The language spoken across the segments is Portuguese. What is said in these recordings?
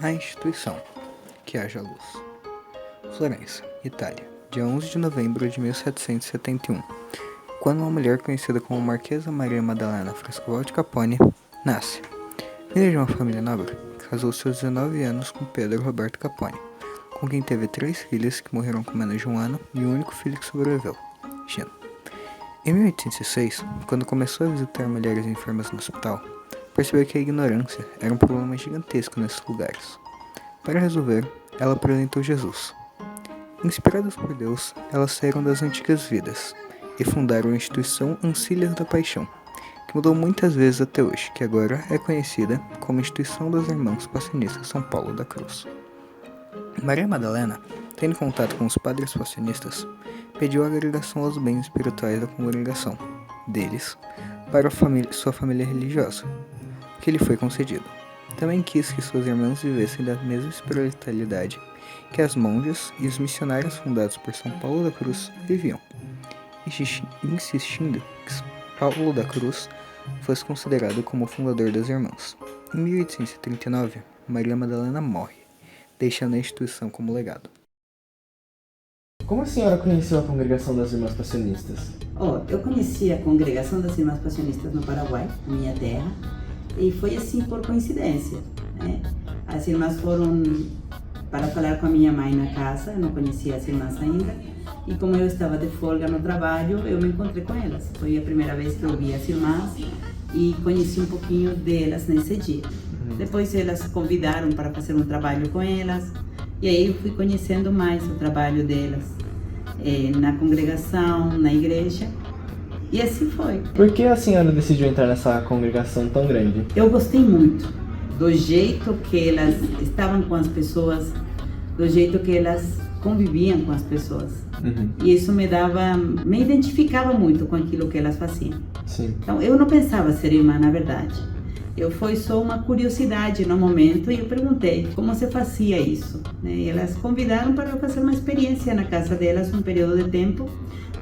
A instituição. Que haja luz. Florença, Itália, dia 11 de novembro de 1771, quando uma mulher conhecida como Marquesa Maria Maddalena Frescobaldi Capone nasce. Filha de uma família nobre, casou-se aos 19 anos com Pedro Roberto Capone, com quem teve 3 filhas que morreram com menos de um ano e o único filho que sobreviveu, Gino. Em 1806, quando começou a visitar mulheres enfermas no hospital, percebeu que a ignorância era um problema gigantesco nesses lugares. Para resolver, ela apresentou Jesus. Inspiradas por Deus, elas saíram das antigas vidas e fundaram a instituição Ancílias da Paixão, que mudou muitas vezes até hoje, que agora é conhecida como Instituição das Irmãs Passionistas São Paulo da Cruz. Maria Madalena, tendo contato com os padres passionistas, pediu a agregação aos bens espirituais da congregação, deles, para sua família religiosa, que lhe foi concedido. Também quis que suas irmãs vivessem da mesma espiritualidade que as monjas e os missionários fundados por São Paulo da Cruz viviam, insistindo que Paulo da Cruz fosse considerado como o fundador das irmãs. Em 1839, Maria Madalena morre, deixando a instituição como legado. Como a senhora conheceu a Congregação das Irmãs Passionistas? Eu conheci a Congregação das Irmãs Passionistas no Paraguai, minha terra, e foi assim por coincidência, né? As irmãs foram para falar com a minha mãe na casa, eu não conhecia as irmãs ainda, e como eu estava de folga no trabalho, eu me encontrei com elas. Foi a primeira vez que eu vi as irmãs e conheci um pouquinho delas nesse dia. Depois elas convidaram para fazer um trabalho com elas, e aí eu fui conhecendo mais o trabalho delas na congregação, na igreja, e assim foi. Por que a senhora decidiu entrar nessa congregação tão grande? Eu gostei muito do jeito que elas estavam com as pessoas, do jeito que elas conviviam com as pessoas. E isso me identificava muito com aquilo que elas faziam. Sim. Então eu não pensava ser irmã, na verdade. Foi só uma curiosidade no momento e eu perguntei como você fazia isso, né? E elas convidaram para eu fazer uma experiência na casa delas um período de tempo.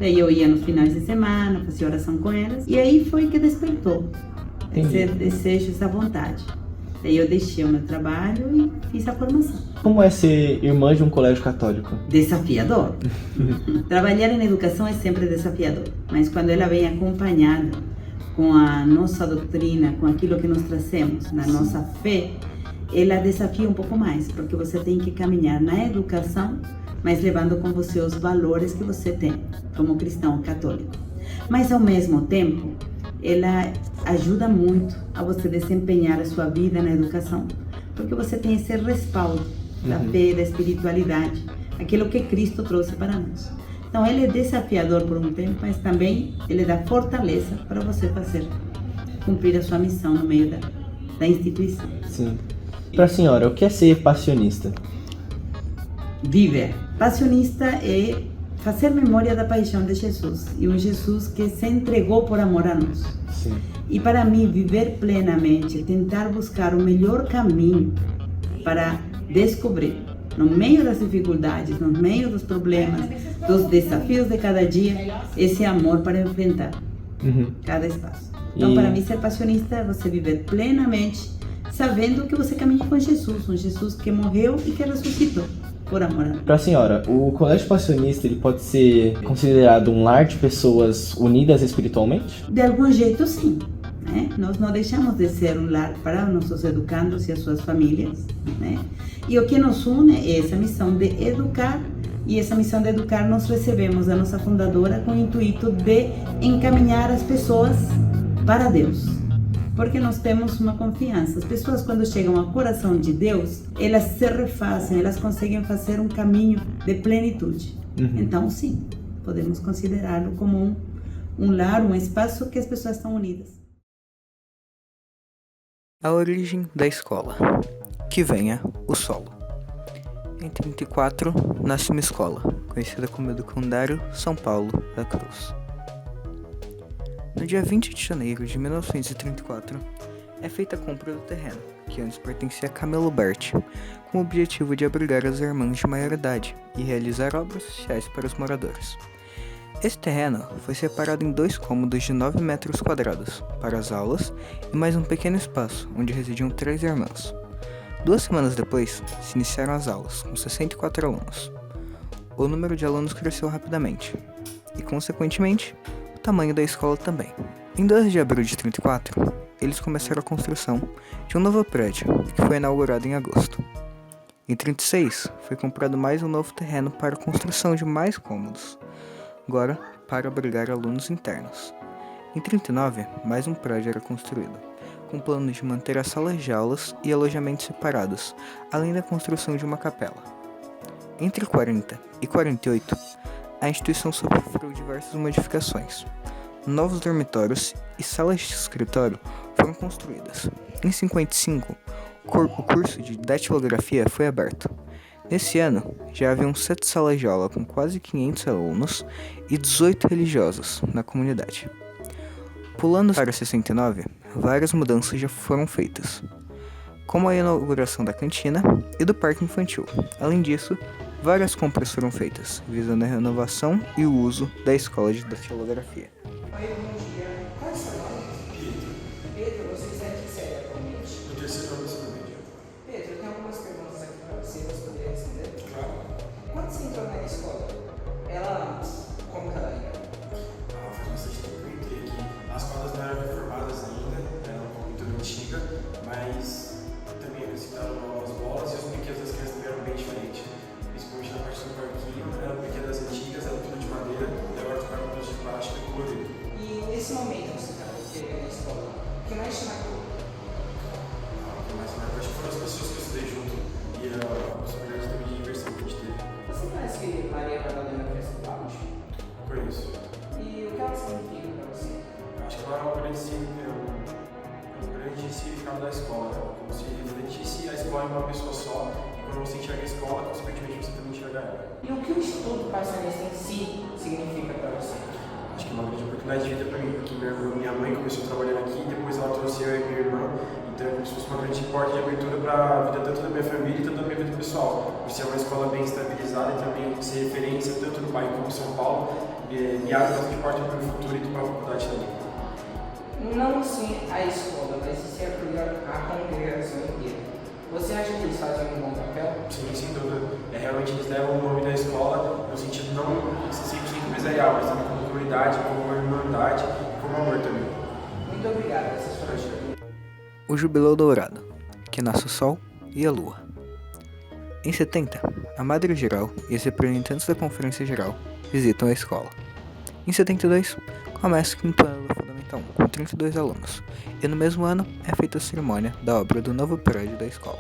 Daí eu ia nos finais de semana, fazia oração com elas, e aí foi que despertou esse desejo, essa vontade. Daí eu deixei o meu trabalho e fiz a formação. Como é ser irmã de um colégio católico? Desafiador. Trabalhar em educação é sempre desafiador, mas quando ela vem acompanhada com a nossa doutrina, com aquilo que nós trazemos, na nossa fé, ela desafia um pouco mais, porque você tem que caminhar na educação, mas levando com você os valores que você tem como cristão católico. Mas ao mesmo tempo, ela ajuda muito a você desempenhar a sua vida na educação, porque você tem esse respaldo da fé, da espiritualidade, aquilo que Cristo trouxe para nós. Então ele é desafiador por um tempo, mas também ele dá fortaleza para você cumprir a sua missão no meio da instituição. Sim. Para a senhora, o que é ser passionista? Viver. Passionista é fazer memória da paixão de Jesus, e um Jesus que se entregou por amor a nós. Sim. E para mim, viver plenamente, tentar buscar o melhor caminho para descobrir, no meio das dificuldades, no meio dos problemas, dos desafios de cada dia, esse amor para enfrentar cada espaço. Então, para mim, ser passionista é você viver plenamente, sabendo que você caminha com Jesus, um Jesus que morreu e que ressuscitou por amor a nós. Para a senhora, o colégio passionista ele pode ser considerado um lar de pessoas unidas espiritualmente? De algum jeito, sim. Né? Nós não deixamos de ser um lar para nossos educandos e as suas famílias, né? E o que nos une é essa missão de educar, e essa missão de educar nós recebemos da nossa fundadora com o intuito de encaminhar as pessoas para Deus, porque nós temos uma confiança. As pessoas, quando chegam ao coração de Deus, elas se refazem, elas conseguem fazer um caminho de plenitude. Então, sim, podemos considerá-lo como um lar, um espaço que as pessoas estão unidas. A origem da escola. Que venha o solo. Em 34, nasce uma escola, conhecida como Educandário São Paulo da Cruz. No dia 20 de janeiro de 1934, é feita a compra do terreno, que antes pertencia a Camelo Berti, com o objetivo de abrigar as irmãs de maior idade e realizar obras sociais para os moradores. Esse terreno foi separado em 2 cômodos de 9 metros quadrados para as aulas e mais um pequeno espaço onde residiam 3 irmãs. 2 semanas depois, se iniciaram as aulas, com 64 alunos. O número de alunos cresceu rapidamente, e consequentemente, o tamanho da escola também. Em 12 de abril de 34, eles começaram a construção de um novo prédio, que foi inaugurado em agosto. Em 36, foi comprado mais um novo terreno para a construção de mais cômodos, agora para abrigar alunos internos. Em 39, mais um prédio era construído, com plano de manter as salas de aulas e alojamentos separados, além da construção de uma capela. Entre 40 e 48, a instituição sofreu diversas modificações. Novos dormitórios e salas de escritório foram construídas. Em 55, o curso de datilografia foi aberto. Nesse ano, já haviam 7 salas de aula com quase 500 alunos e 18 religiosos na comunidade. Pulando para 69, várias mudanças já foram feitas, como a inauguração da cantina e do parque infantil. Além disso, várias compras foram feitas, visando a renovação e o uso da escola de datilografia. Oi, bom dia. Qual é o seu nome? Pedro, você está em que série atualmente? No terceiro ano do ensino médio. Pedro, eu tenho algumas perguntas aqui para você poder responder. Claro. Quando você entrou na escola, como que ela era? Faz bastante tempo que eu entrei aqui. As quadras não eram reformadas ainda, era um pouco muito antiga, mas também acrescentaram novas bolas e os brinquedos das crianças também eram bem diferentes. Principalmente na parte do parquinho, eram brinquedos antigas, eram tudo de madeira, e agora ficaram todos de plástico e colorido. E nesse momento você está na escola, o que mais te marcou? Mas na verdade foram as pessoas que eu estudei junto e as oportunidades também de diversão que a gente teve. Você conhece Maria Madalena Frescobaldi? Conheço. E o que ela significa para você? Acho que ela é um grande significado da escola, né? Como se refletisse a escola em uma pessoa só, e quando você enxerga a escola, consequentemente você também enxerga ela. E o que o estudo passionista em si significa para você? Acho que é uma grande oportunidade de vida para mim, porque minha mãe começou trabalhando aqui, depois ela trouxe eu e minha irmã, então é como se fosse uma grande porta de abertura para a vida tanto da minha família e tanto da minha vida pessoal. Por ser uma escola bem estabilizada e também ser referência tanto no bairro como em São Paulo, me abre bastante porta para o futuro e para a faculdade também. Não sim a escola, mas sim a congregação inteira. Você acha que eles fazem um bom papel? Sim, sem dúvida. Realmente eles levam o nome da escola no sentido não 100% empresarial, mas também como comunidade, como irmandade e como amor também. Muito obrigado, essa é a sua pergunta. O Jubileu Dourado, que nasce o Sol e a Lua. Em 70, a Madre Geral e os representantes da Conferência Geral visitam a escola. Em 72, começa o 5º ano do Fundamental 1, com 32 alunos, e no mesmo ano é feita a cerimônia da obra do novo prédio da escola.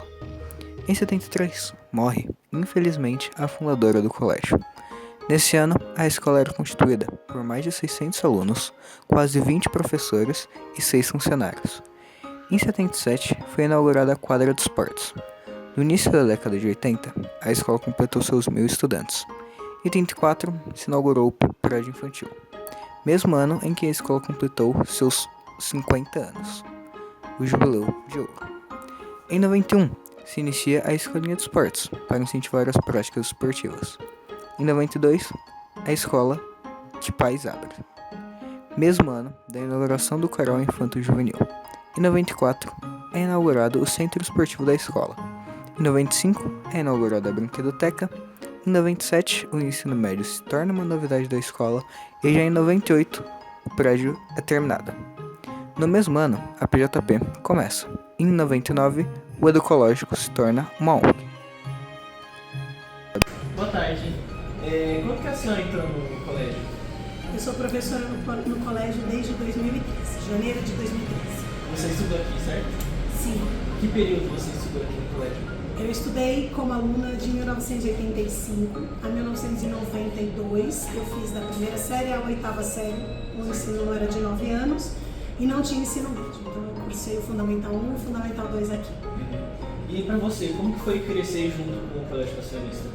Em 73, morre, infelizmente, a fundadora do colégio. Nesse ano, a escola era constituída por mais de 600 alunos, quase 20 professores e 6 funcionários. Em 77, foi inaugurada a quadra de esportes. No início da década de 80, a escola completou seus 1.000 estudantes. Em 84, se inaugurou o prédio infantil, mesmo ano em que a escola completou seus 50 anos, o Jubileu de Ouro. Em 91, se inicia a Escolinha de Esportes, para incentivar as práticas esportivas. Em 92, a Escola de Pais abre, mesmo ano da inauguração do Coral Infanto Juvenil. Em 94, é inaugurado o Centro Esportivo da escola. Em 95, é inaugurada a Brinquedoteca. Em 97, o ensino médio se torna uma novidade da escola e já em 98, o prédio é terminado. No mesmo ano, a PJP começa. Em 99, o Educológico se torna uma ONG. Boa tarde. Quando que a senhora entrou no colégio? Eu sou professora no colégio desde 2013, janeiro de 2013. Você estudou aqui, certo? Sim, Que período você estudou aqui no colégio? eu estudei como aluna de 1985 a 1992. Eu fiz da primeira série à 8ª série. O ensino era de 9 anos e não tinha ensino médio. Então eu cursei o Fundamental 1 e o Fundamental 2 aqui. E pra você, como que foi crescer junto com o colégio passionista?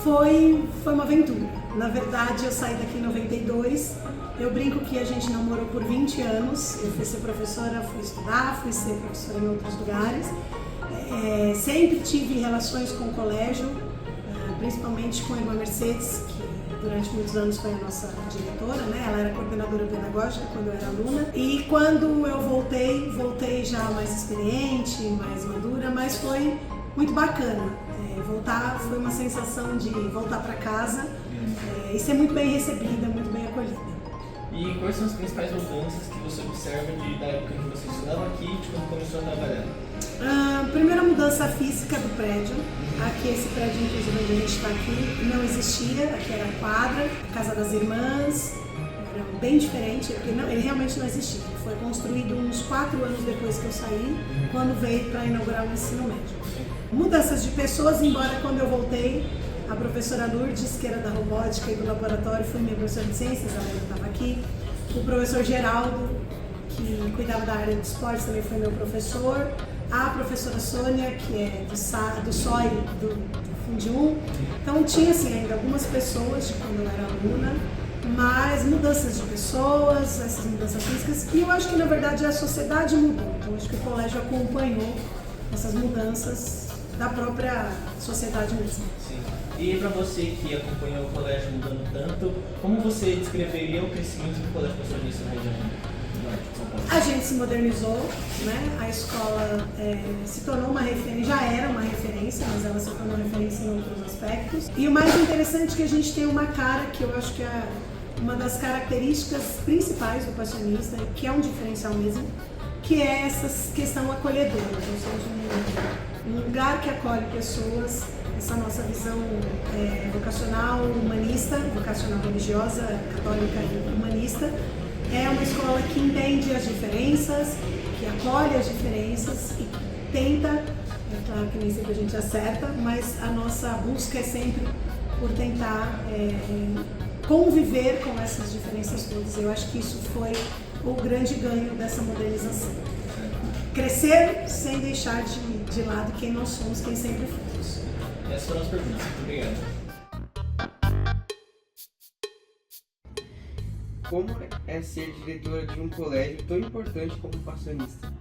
Foi uma aventura. Na verdade, eu saí daqui em 92. Eu brinco que a gente namorou por 20 anos. Eu fui ser professora, fui estudar, fui ser professora em outros lugares. Sempre tive relações com o colégio, principalmente com a irmã Mercedes, durante muitos anos foi a nossa diretora, né? Ela era coordenadora pedagógica quando eu era aluna. E quando eu voltei já mais experiente, mais madura, mas foi muito bacana. Voltar foi uma sensação de voltar para casa e ser muito bem recebida, muito bem acolhida. E quais são as principais mudanças que você observa da época que você estudava aqui e de quando começou a trabalhar? Primeira mudança física do prédio. Aqui, esse prédio, inclusive, onde a gente está aqui, não existia. Aqui era a quadra, a casa das irmãs. Era bem diferente, porque ele realmente não existia. Ele foi construído uns 4 anos depois que eu saí, quando veio para inaugurar o ensino médio. Mudanças de pessoas, embora quando eu voltei, a professora Lourdes, que era da robótica e do laboratório, foi minha professora de ciências, ela ainda estava aqui. O professor Geraldo, que cuidava da área de esportes, também foi meu professor. A professora Sônia, que é do SOI, do Fundium. Então tinha assim, ainda algumas pessoas de quando eu era aluna, mas mudanças de pessoas, essas mudanças físicas, e eu acho que na verdade a sociedade mudou. Então acho que o colégio acompanhou essas mudanças da própria sociedade mesmo. Sim. E para você que acompanhou o colégio mudando tanto, como você descreveria o crescimento do colégio passionista na região norte de São Paulo? A gente se modernizou, né? A escola se tornou uma referência, já era uma referência, mas ela se tornou referência em outros aspectos. E o mais interessante é que a gente tem uma cara que eu acho que é uma das características principais do passionista, que é um diferencial mesmo, que é essa questão acolhedora, ou seja, um lugar que acolhe pessoas, essa nossa visão vocacional humanista, vocacional religiosa, católica e humanista. É uma escola que entende as diferenças, que acolhe as diferenças e tenta, é claro que nem sempre a gente acerta, mas a nossa busca é sempre por tentar conviver com essas diferenças todas. Eu acho que isso foi o grande ganho dessa modernização. Crescer sem deixar de lado quem nós somos, quem sempre fomos. Essas foram as perguntas. Muito obrigado. Como é ser diretora de um colégio tão importante como passionista?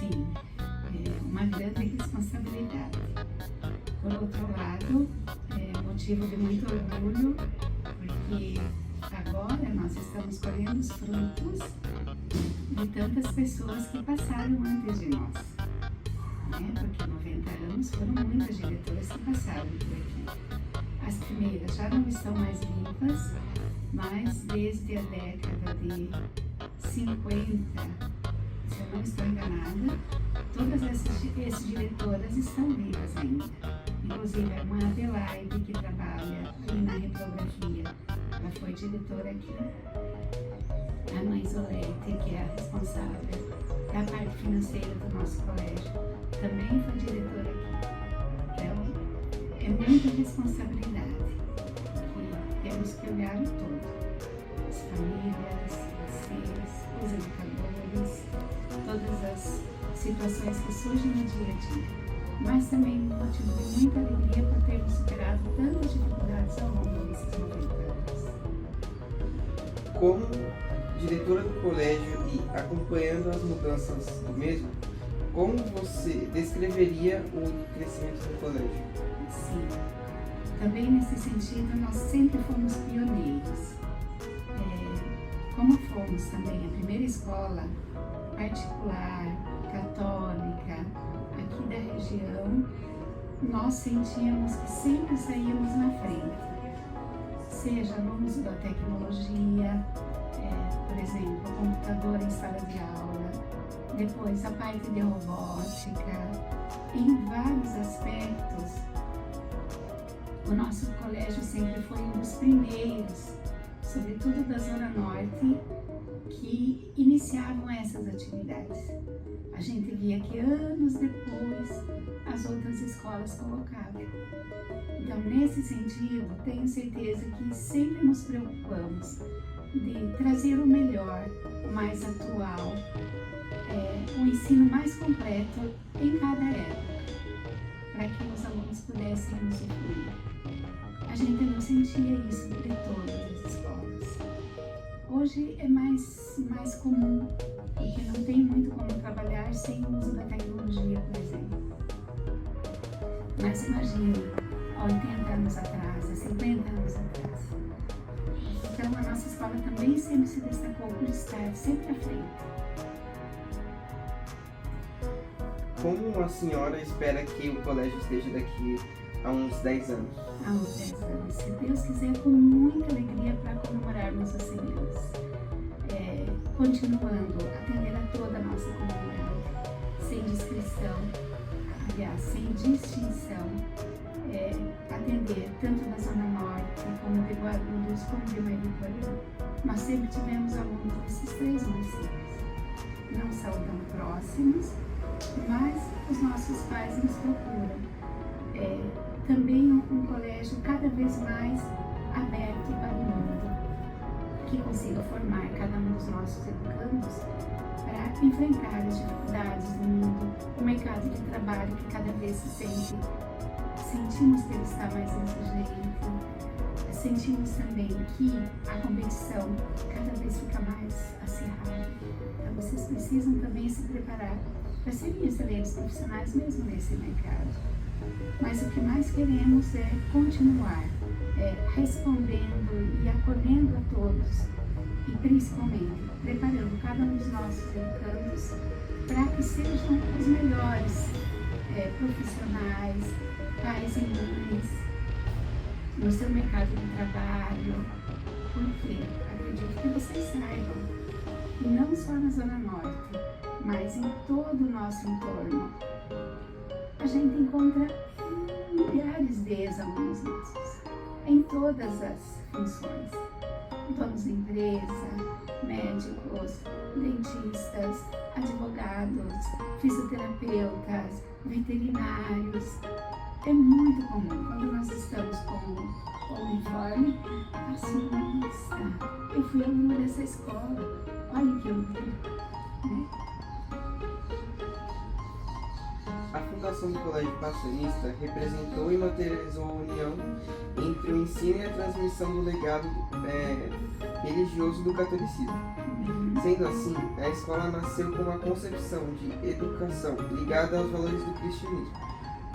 Sim, é uma grande responsabilidade. Por outro lado, é motivo de muito orgulho, porque agora nós estamos colhendo os frutos de tantas pessoas que passaram antes de nós. Porque 90 anos foram muitas diretoras que passaram por aqui. As primeiras já não estão mais vivas, mas desde a década de 50, se eu não estou enganada, todas essas diretoras estão vivas ainda. Inclusive a irmã Adelaide, que trabalha ali na reprografia, ela foi diretora aqui. A mãe Zolete, que é a responsável da parte financeira do nosso colégio, também foi diretora aqui. Então, é muita responsabilidade. E temos que olhar o todo. As famílias, os educadores, todas as situações que surgem no dia a dia. Mas também um motivo de muita alegria por termos superado tantas dificuldades ao longo desses 90 anos. Como diretora do colégio e acompanhando as mudanças do mesmo, como você descreveria o crescimento do colégio? Sim, também nesse sentido nós sempre fomos pioneiros. Como fomos também a primeira escola particular, católica, aqui da região, nós sentíamos que sempre saíamos na frente. Seja no uso da tecnologia, por exemplo, o computador em sala de aula, depois a parte de robótica, em vários aspectos. O nosso colégio sempre foi um dos primeiros, sobretudo da Zona Norte, que iniciavam essas atividades. A gente via que anos depois as outras escolas colocavam. Então, nesse sentido, tenho certeza que sempre nos preocupamos de trazer o melhor, o mais atual, o ensino mais completo em cada época, para que os alunos pudessem usufruir. A gente não sentia isso de todas as escolas. Hoje é mais comum, porque não tem muito como trabalhar sem o uso da tecnologia, por exemplo. Mas imagine, há 80 anos atrás, há 50 anos atrás. Então, a nossa escola também sempre se destacou por estar sempre à frente. Como a senhora espera que o colégio esteja daqui a uns 10 anos? Há uns 10 anos, se Deus quiser, com muita alegria para comemorarmos os 100 anos. Continuando a atender a toda a nossa comunidade, sem discrição, aliás, sem distinção, atender tanto na Zona Norte, como de Guarulhos, como de Mariporã. Nós sempre tivemos alunos desses 3 municípios. Não são tão próximos, mas os nossos pais nos procuram. Também um colégio cada vez mais aberto para o mundo, que consiga formar cada um dos nossos educandos para enfrentar as dificuldades do mundo, o mercado de trabalho que cada vez sentimos que ele está mais exigente, sentimos também que a competição cada vez fica mais acirrada. Então vocês precisam também se preparar para serem excelentes profissionais mesmo nesse mercado. Mas o que mais queremos é continuar respondendo e acolhendo a todos e principalmente preparando cada um dos nossos educandos para que sejam os melhores profissionais, pais e mães no seu mercado de trabalho, porque acredito que vocês saibam, não só na Zona Norte, mas em todo o nosso entorno, a gente encontra milhares de ex-alunos nossos, em todas as funções, donos de empresa, médicos, dentistas, advogados, fisioterapeutas, veterinários. É muito comum quando nós estamos com o uniforme, assim, nossa, eu fui aluna dessa escola, olha que orgulho, né? A fundação do Colégio Passionista representou e materializou a união entre o ensino e a transmissão do legado religioso do catolicismo. Sendo assim, a escola nasceu com uma concepção de educação ligada aos valores do cristianismo.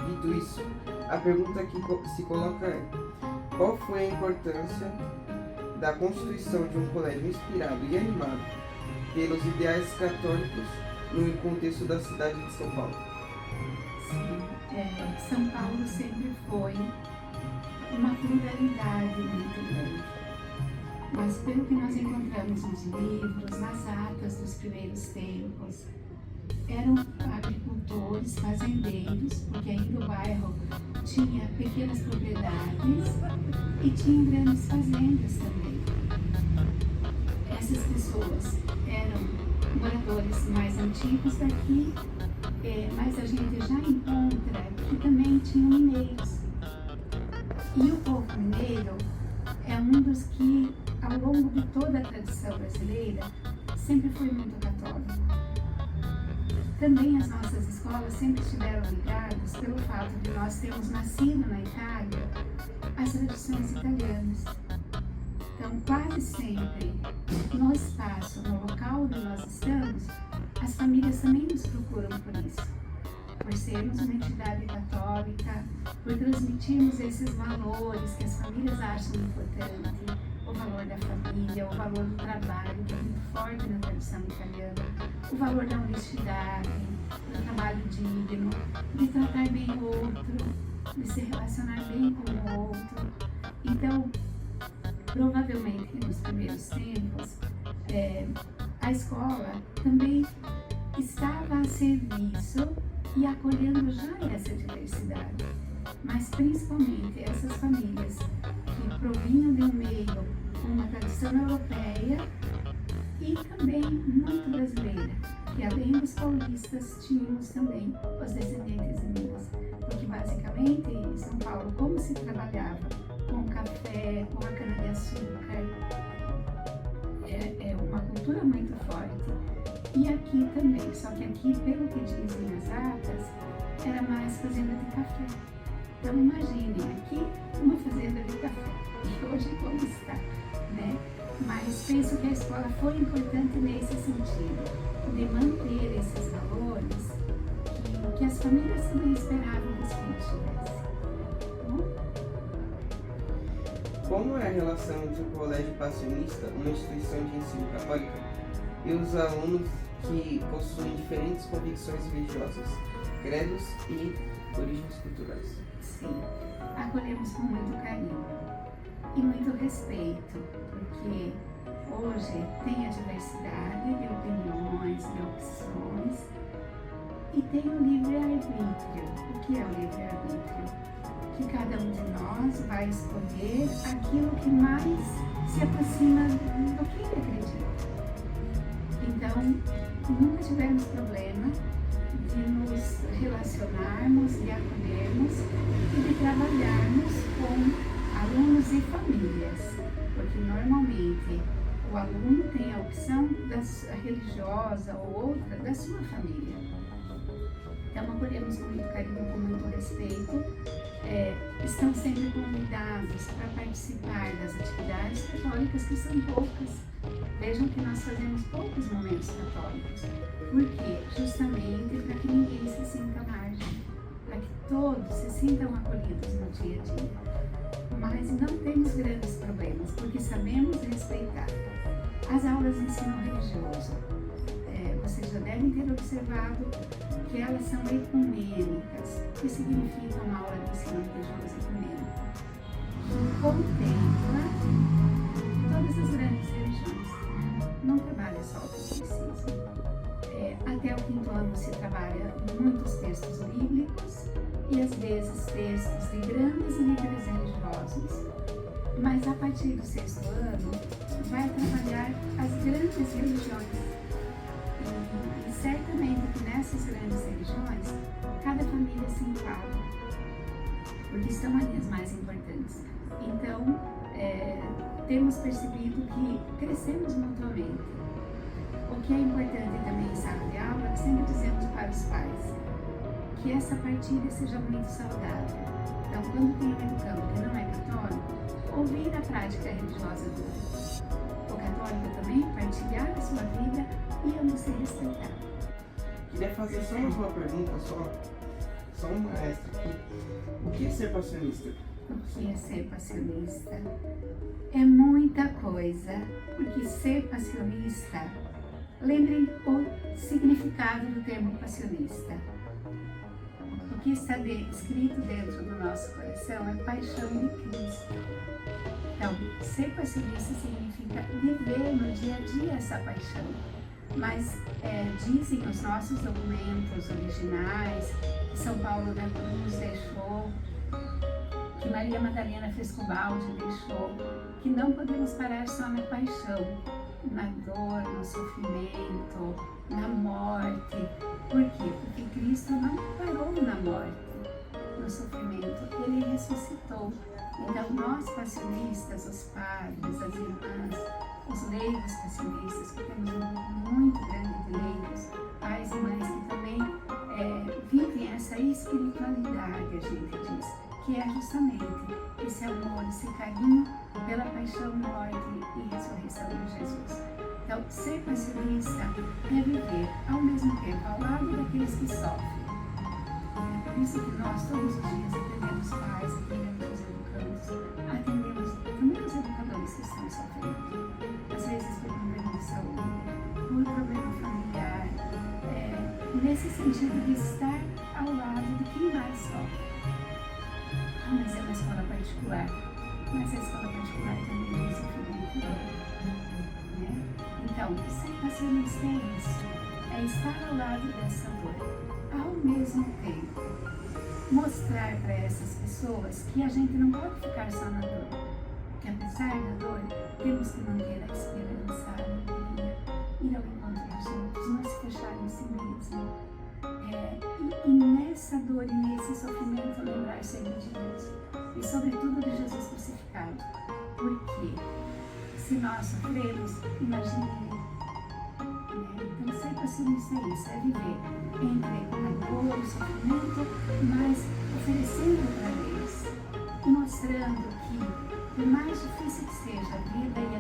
Dito isso, a pergunta que se coloca é: qual foi a importância da constituição de um colégio inspirado e animado pelos ideais católicos no contexto da cidade de São Paulo? São Paulo sempre foi uma pluralidade muito grande, mas pelo que nós encontramos nos livros, nas atas dos primeiros tempos, eram agricultores, fazendeiros, porque ainda o bairro tinha pequenas propriedades e tinha grandes fazendas também. Essas pessoas eram moradores mais antigos daqui, mas a gente já encontra que também tinham mineiros. E o povo mineiro é um dos que, ao longo de toda a tradição brasileira, sempre foi muito católico. Também as nossas escolas sempre estiveram ligadas pelo fato de nós termos nascido na Itália as tradições italianas. Então, quase sempre, no espaço, no local onde nós estamos, as famílias também nos procuram por isso, por sermos uma entidade católica, por transmitirmos esses valores que as famílias acham importantes, o valor da família, o valor do trabalho, que é muito forte na tradição italiana, o valor da honestidade, do trabalho digno, de tratar bem o outro, de se relacionar bem com o outro. Então, provavelmente nos primeiros tempos, a escola também estava a serviço e acolhendo já essa diversidade, mas principalmente essas famílias que provinham de um meio com uma tradição europeia e também muito brasileira, que além dos paulistas tínhamos também os descendentes de Minas, porque basicamente em São Paulo, como se trabalhava com café, com a cana-de-açúcar, é uma cultura muito forte. E aqui também, só que aqui, pelo que dizem as atas, era mais fazenda de café. Então imaginem, aqui uma fazenda de café, e hoje como está, né? Mas penso que a escola foi importante nesse sentido, de manter esses valores que as famílias também esperavam que os filhos tivessem. Como é a relação entre o Colégio Passionista, uma instituição de ensino católica, e os alunos que possuem diferentes convicções religiosas, credos e origens culturais? Sim, acolhemos com muito carinho e muito respeito, porque hoje tem a diversidade de opiniões, de opções e tem o livre-arbítrio. O que é o livre-arbítrio? Que cada um de nós vai escolher aquilo que mais se aproxima do que ele acredita. Então, nunca tivemos problema de nos relacionarmos, de acolhermos e de trabalharmos com alunos e famílias, porque normalmente o aluno tem a opção religiosa ou outra da sua família. Então, acolhemos com muito carinho, com muito respeito. Estão sempre convidados para participar das atividades católicas, que são poucas. Vejam que nós fazemos poucos momentos católicos. Por quê? Justamente para que ninguém se sinta à margem, para que todos se sintam acolhidos no dia a dia. Mas não temos grandes problemas, porque sabemos respeitar. As aulas de ensino religioso, vocês já devem ter observado que elas são ecumênicas. O que significa uma aula de ensino religioso ecumênico? Contempla todas as grandes religiões. Não trabalha só o catolicismo. Até o 5º ano se trabalha muitos textos bíblicos e às vezes textos de grandes líderes religiosos, mas a partir do 6º ano vai trabalhar as grandes religiões. E certamente que nessas grandes religiões, cada família se enquadra, porque estão ali as mais importantes. Então, temos percebido que crescemos mutuamente. O que é importante também em sala de aula, que sempre dizemos para os pais, que essa partilha seja muito saudável. Então, quando tem um educando que não é católico, ouvir a prática religiosa do outro. O católico também partilhar a sua vida e ambos se respeitar. Queria fazer só uma pergunta, só uma extra aqui. O que é ser passionista? O que é ser passionista? É muita coisa, porque ser passionista, lembrem o significado do termo passionista. O que está escrito dentro do nosso coração é paixão de Cristo. Então, ser passionista significa viver no dia a dia essa paixão. Mas dizem os nossos documentos originais, que São Paulo da Cruz deixou, que Maria Madalena Frescobaldi deixou, que não podemos parar só na paixão, na dor, no sofrimento, na morte. Por quê? Porque Cristo não parou na morte, no sofrimento, Ele ressuscitou. Então nós passionistas, os padres, as irmãs, os leigos passionistas, que temos um grupo muito grande de leigos, pais e mães que também vivem essa espiritualidade, a gente diz, que é justamente esse amor, esse carinho pela paixão, morte e ressurreição de Jesus. Então, ser passionista é viver ao mesmo tempo ao lado daqueles que sofrem. É por isso que nós todos os dias atendemos pais, atendemos os educandos, atendemos também os educadores que estão sofrendo. Às vezes por problema de saúde, por problema familiar, nesse sentido de estar ao lado de quem mais sofre. Mas é uma escola particular, mas a escola particular também tem sofrimento, né? Então, ser passionista é isso, é estar ao lado dessa dor, ao mesmo tempo mostrar para essas pessoas que a gente não pode ficar só na dor, que apesar da dor, temos que manter a esperança, a alegria, ir ao encontro dos outros, não se fechar em si mesmo. E nessa dor e nesse sofrimento lembrar sempre de Deus e sobretudo de Jesus crucificado. Porque se nós sofremos, imagine Ele. Então ser passionista é isso, é viver entre a dor e o sofrimento, mas oferecendo para Deus e mostrando que, por mais difícil que seja a vida e